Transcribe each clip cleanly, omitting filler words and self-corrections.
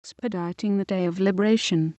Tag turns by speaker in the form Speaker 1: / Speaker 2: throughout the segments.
Speaker 1: Expediting the Day of Liberation.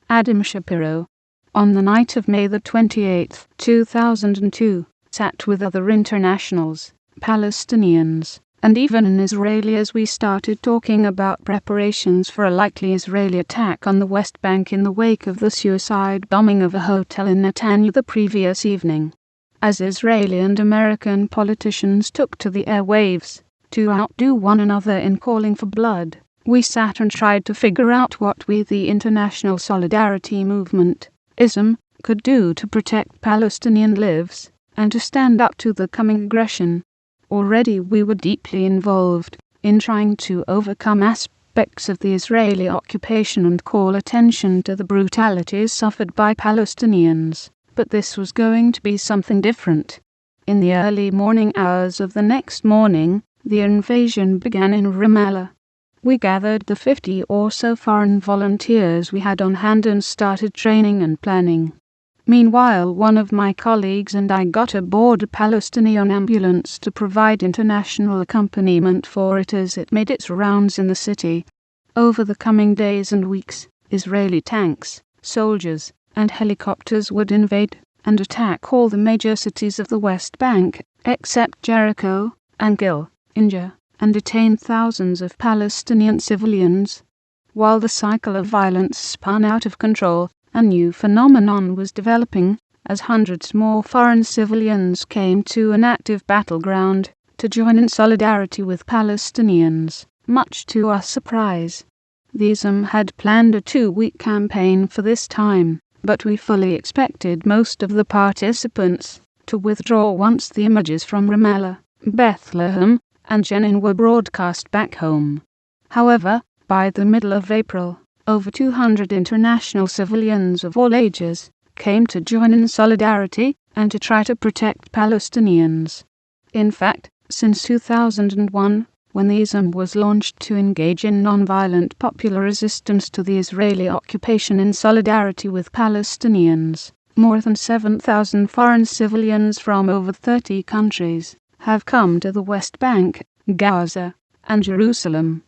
Speaker 1: Adam Shapiro. On the night of May the 28th, 2002, sat with other internationals, Palestinians, and even an Israeli as we started talking about preparations for a likely Israeli attack on the West Bank in the wake of the suicide bombing of a hotel in Netanyahu the previous evening. As Israeli and American politicians took to the airwaves to outdo one another in calling for blood, we sat and tried to figure out what we, the International Solidarity Movement, ISM, could do to protect Palestinian lives and to stand up to the coming aggression. Already we were deeply involved in trying to overcome aspects of the Israeli occupation and call attention to the brutalities suffered by Palestinians, but this was going to be something different. In the early morning hours of the next morning, the invasion began in Ramallah. We gathered the 50 or so foreign volunteers we had on hand and started training and planning. Meanwhile, one of my colleagues and I got aboard a Palestinian ambulance to provide international accompaniment for it as it made its rounds in the city. Over the coming days and weeks, Israeli tanks, soldiers, and helicopters would invade and attack all the major cities of the West Bank, except Jericho and Gil, injure and detain thousands of Palestinian civilians. While the cycle of violence spun out of control, a new phenomenon was developing, as hundreds more foreign civilians came to an active battleground to join in solidarity with Palestinians, much to our surprise. The ISM had planned a 2-week campaign for this time, but we fully expected most of the participants to withdraw once the images from Ramallah, Bethlehem, and Jenin were broadcast back home. However, by the middle of April, over 200 international civilians of all ages came to join in solidarity and to try to protect Palestinians. In fact, since 2001, when the ISM was launched to engage in non-violent popular resistance to the Israeli occupation in solidarity with Palestinians, more than 7,000 foreign civilians from over 30 countries have come to the West Bank, Gaza, and Jerusalem.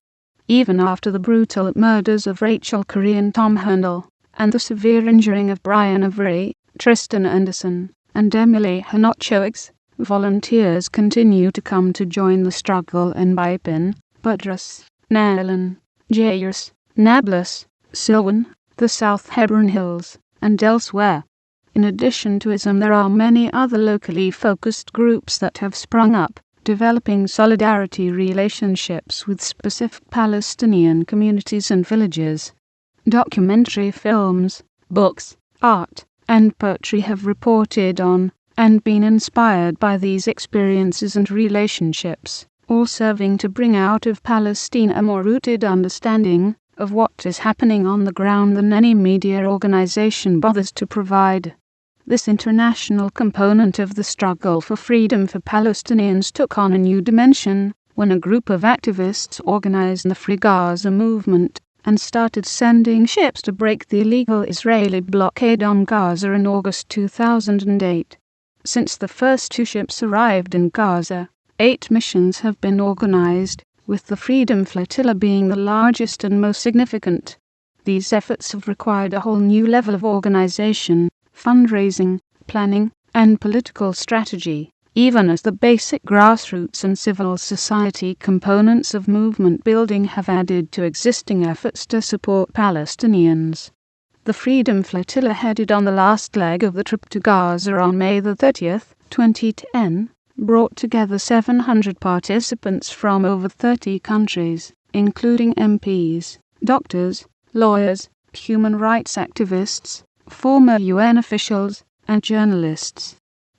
Speaker 1: Even after the brutal murders of Rachel Corrie and Tom Handel, and the severe injuring of Brian Avery, Tristan Anderson, and Emily Hanochoix, volunteers continue to come to join the struggle in Baipin, Budrus, Nalan, Jairus, Nablus, Silwan, the South Hebron Hills, and elsewhere. In addition to ISM, there are many other locally focused groups that have sprung up, developing solidarity relationships with specific Palestinian communities and villages. Documentary films, books, art, and poetry have reported on and been inspired by these experiences and relationships, all serving to bring out of Palestine a more rooted understanding of what is happening on the ground than any media organization bothers to provide. This international component of the struggle for freedom for Palestinians took on a new dimension when a group of activists organized the Free Gaza movement and started sending ships to break the illegal Israeli blockade on Gaza in August 2008. Since the first 2 ships arrived in Gaza, 8 missions have been organized, with the Freedom Flotilla being the largest and most significant. These efforts have required a whole new level of organization, fundraising, planning, and political strategy, even as the basic grassroots and civil society components of movement building have added to existing efforts to support Palestinians. The Freedom Flotilla headed on the last leg of the trip to Gaza on May the 30th, 2010, brought together 700 participants from over 30 countries, including MPs, doctors, lawyers, human rights activists, former UN officials, and journalists.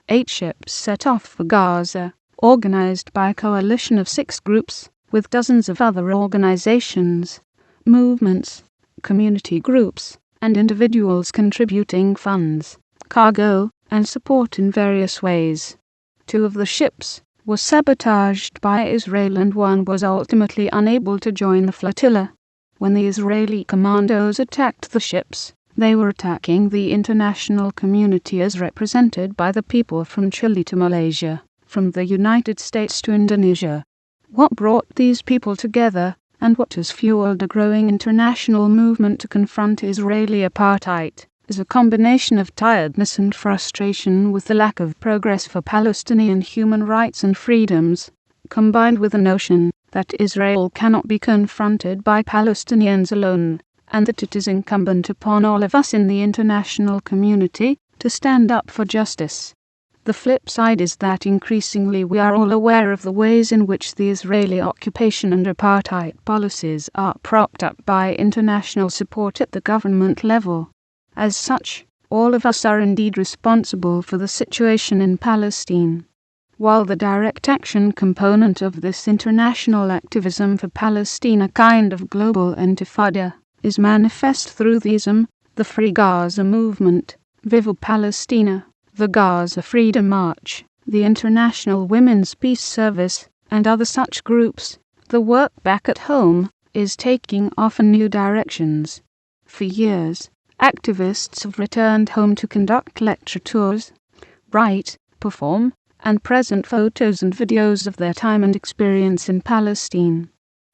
Speaker 1: 8 ships set off for Gaza, organized by a coalition of 6 groups, with dozens of other organizations, movements, community groups, and individuals contributing funds, cargo, and support in various ways. 2 of the ships were sabotaged by Israel and 1 was ultimately unable to join the flotilla. When the Israeli commandos attacked the ships, they were attacking the international community as represented by the people from Chile to Malaysia, from the United States to Indonesia. What brought these people together and what has fueled a growing international movement to confront Israeli apartheid, is a combination of tiredness and frustration with the lack of progress for Palestinian human rights and freedoms, combined with the notion that Israel cannot be confronted by Palestinians alone, and that it is incumbent upon all of us in the international community to stand up for justice. The flip side is that increasingly we are all aware of the ways in which the Israeli occupation and apartheid policies are propped up by international support at the government level. As such, all of us are indeed responsible for the situation in Palestine. While the direct action component of this international activism for Palestine, a kind of global intifada, is manifest through the ISM, the Free Gaza Movement, Viva Palestina, the Gaza Freedom March, the International Women's Peace Service, and other such groups, the work back at home is taking off in new directions. For years, activists have returned home to conduct lecture tours, write, perform, and present photos and videos of their time and experience in Palestine.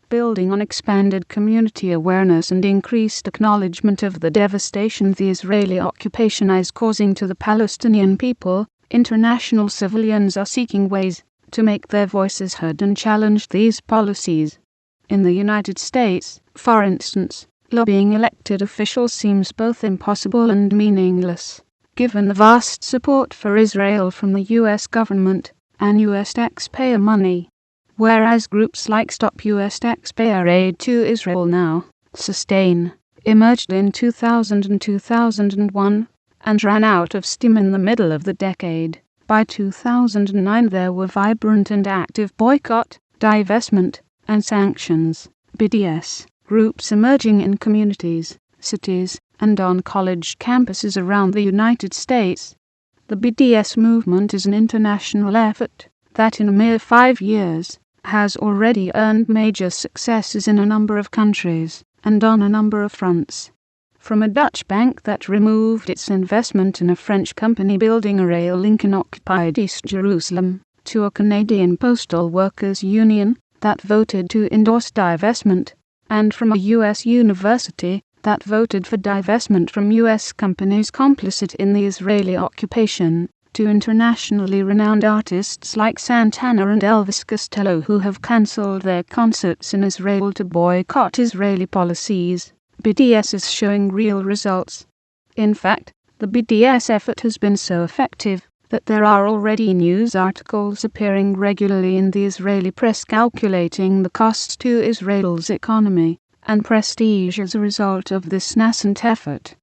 Speaker 1: Building on expanded community awareness and increased acknowledgement of the devastation the Israeli occupation is causing to the Palestinian people, international civilians are seeking ways to make their voices heard and challenge these policies. In the United States, for instance, lobbying elected officials seems both impossible and meaningless, given the vast support for Israel from the US government and US taxpayer money. Whereas groups like Stop US Taxpayer Aid to Israel Now, Sustain, emerged in 2000 and 2001, and ran out of steam in the middle of the decade. By 2009 there were vibrant and active boycott, divestment, and sanctions (BDS) groups emerging in communities, cities, and on college campuses around the United States. The BDS movement is an international effort that in a mere 5 years has already earned major successes in a number of countries and on a number of fronts. From a Dutch bank that removed its investment in a French company building a rail link in occupied East Jerusalem, to a Canadian postal workers union that voted to endorse divestment, and from a US university that voted for divestment from US companies complicit in the Israeli occupation, to internationally renowned artists like Santana and Elvis Costello who have cancelled their concerts in Israel to boycott Israeli policies. BDS is showing real results. In fact, the BDS effort has been so effective that there are already news articles appearing regularly in the Israeli press calculating the costs to Israel's economy and prestige as a result of this nascent effort.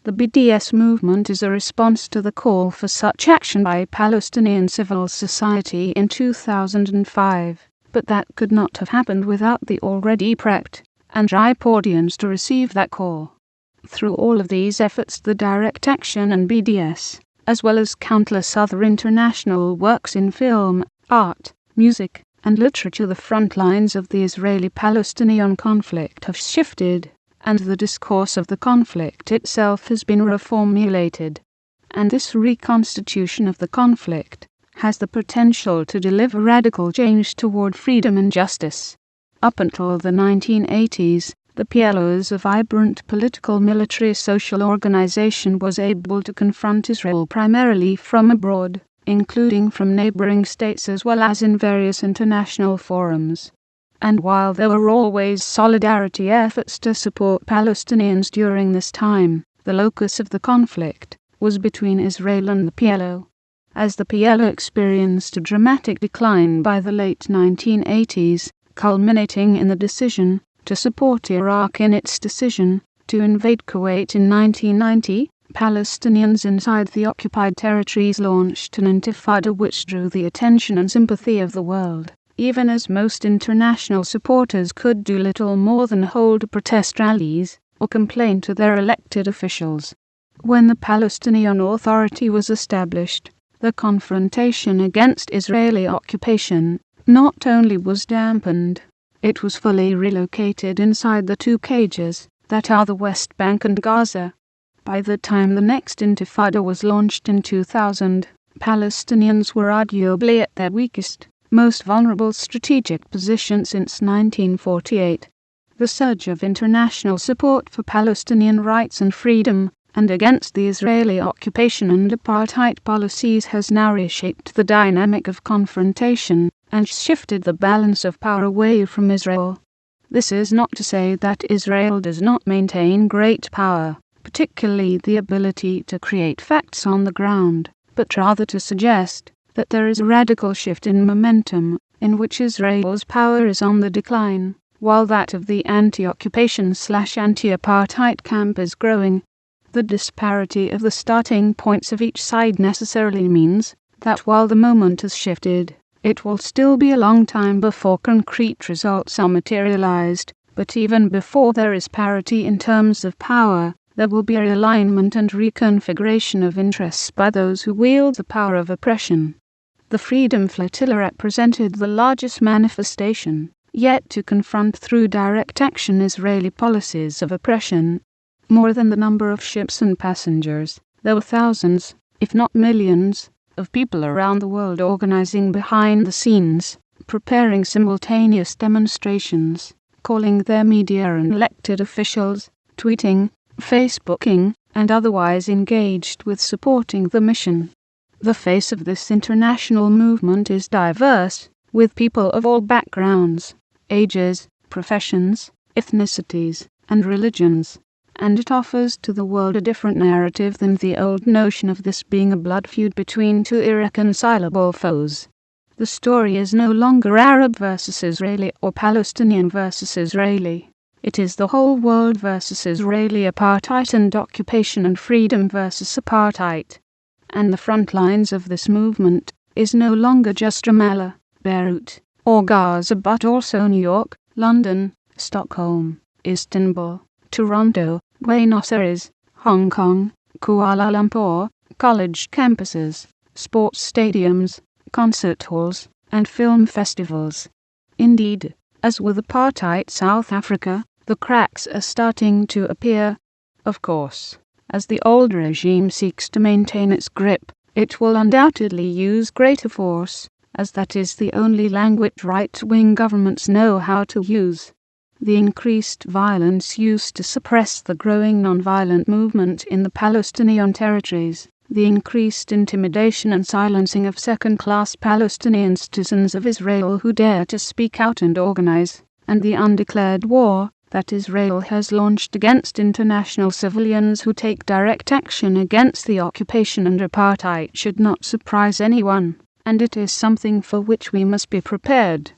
Speaker 1: The BDS movement is a response to the call for such action by Palestinian civil society in 2005, but that could not have happened without the already prepped and ripe audience to receive that call. Through all of these efforts, the direct action and BDS, as well as countless other international works in film, art, music, and literature, the front lines of the Israeli-Palestinian conflict have shifted, and the discourse of the conflict itself has been reformulated. And this reconstitution of the conflict has the potential to deliver radical change toward freedom and justice. Up until the 1980s, the PLO as a vibrant political military social organization was able to confront Israel primarily from abroad, including from neighboring states as well as in various international forums. And while there were always solidarity efforts to support Palestinians during this time, the locus of the conflict was between Israel and the PLO. As the PLO experienced a dramatic decline by the late 1980s, culminating in the decision to support Iraq in its decision to invade Kuwait in 1990, Palestinians inside the occupied territories launched an intifada which drew the attention and sympathy of the world, even as most international supporters could do little more than hold protest rallies or complain to their elected officials. When the Palestinian Authority was established, the confrontation against Israeli occupation not only was dampened, it was fully relocated inside the two cages that are the West Bank and Gaza. By the time the next intifada was launched in 2000, Palestinians were arguably at their weakest, most vulnerable strategic position since 1948. the surge of international support for Palestinian rights and freedom, and against the Israeli occupation and apartheid policies has now reshaped the dynamic of confrontation, and shifted the balance of power away from Israel. This is not to say that Israel does not maintain great power, particularly the ability to create facts on the ground, but rather to suggest that there is a radical shift in momentum, in which Israel's power is on the decline, while that of the anti-occupation/anti-apartheid camp is growing. The disparity of the starting points of each side necessarily means that while the moment has shifted, it will still be a long time before concrete results are materialized, but even before there is parity in terms of power, there will be a realignment and reconfiguration of interests by those who wield the power of oppression. The Freedom Flotilla represented the largest manifestation yet to confront through direct action Israeli policies of oppression. More than the number of ships and passengers, there were thousands, if not millions, of people around the world organizing behind the scenes, preparing simultaneous demonstrations, calling their media and elected officials, tweeting, Facebooking, and otherwise engaged with supporting the mission. The face of this international movement is diverse, with people of all backgrounds, ages, professions, ethnicities, and religions, and it offers to the world a different narrative than the old notion of this being a blood feud between two irreconcilable foes. The story is no longer Arab versus Israeli or Palestinian versus Israeli. It is the whole world versus Israeli apartheid and occupation and freedom versus apartheid. And the front lines of this movement is no longer just Ramallah, Beirut, or Gaza but also New York, London, Stockholm, Istanbul, Toronto, Buenos Aires, Hong Kong, Kuala Lumpur, college campuses, sports stadiums, concert halls, and film festivals. Indeed, as with apartheid South Africa, the cracks are starting to appear. Of course, as the old regime seeks to maintain its grip, it will undoubtedly use greater force, as that is the only language right-wing governments know how to use. The increased violence used to suppress the growing non-violent movement in the Palestinian territories, the increased intimidation and silencing of second-class Palestinian citizens of Israel who dare to speak out and organize, and the undeclared war that Israel has launched against international civilians who take direct action against the occupation and apartheid should not surprise anyone, and it is something for which we must be prepared.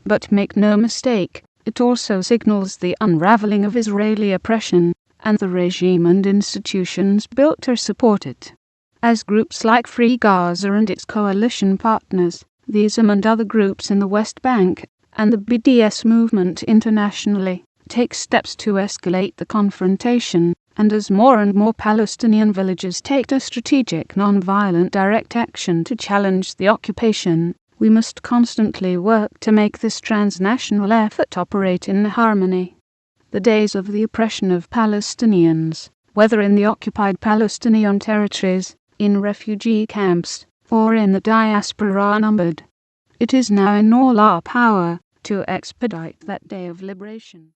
Speaker 1: But make no mistake, it also signals the unraveling of Israeli oppression, and the regime and institutions built to support it. As groups like Free Gaza and its coalition partners, the ISAM and other groups in the West Bank, and the BDS movement internationally, take steps to escalate the confrontation, and as more and more Palestinian villages take a strategic non-violent direct action to challenge the occupation, we must constantly work to make this transnational effort operate in harmony. The days of the oppression of Palestinians, whether in the occupied Palestinian territories, in refugee camps, or in the diaspora are numbered. It is now in all our power to expedite that day of liberation.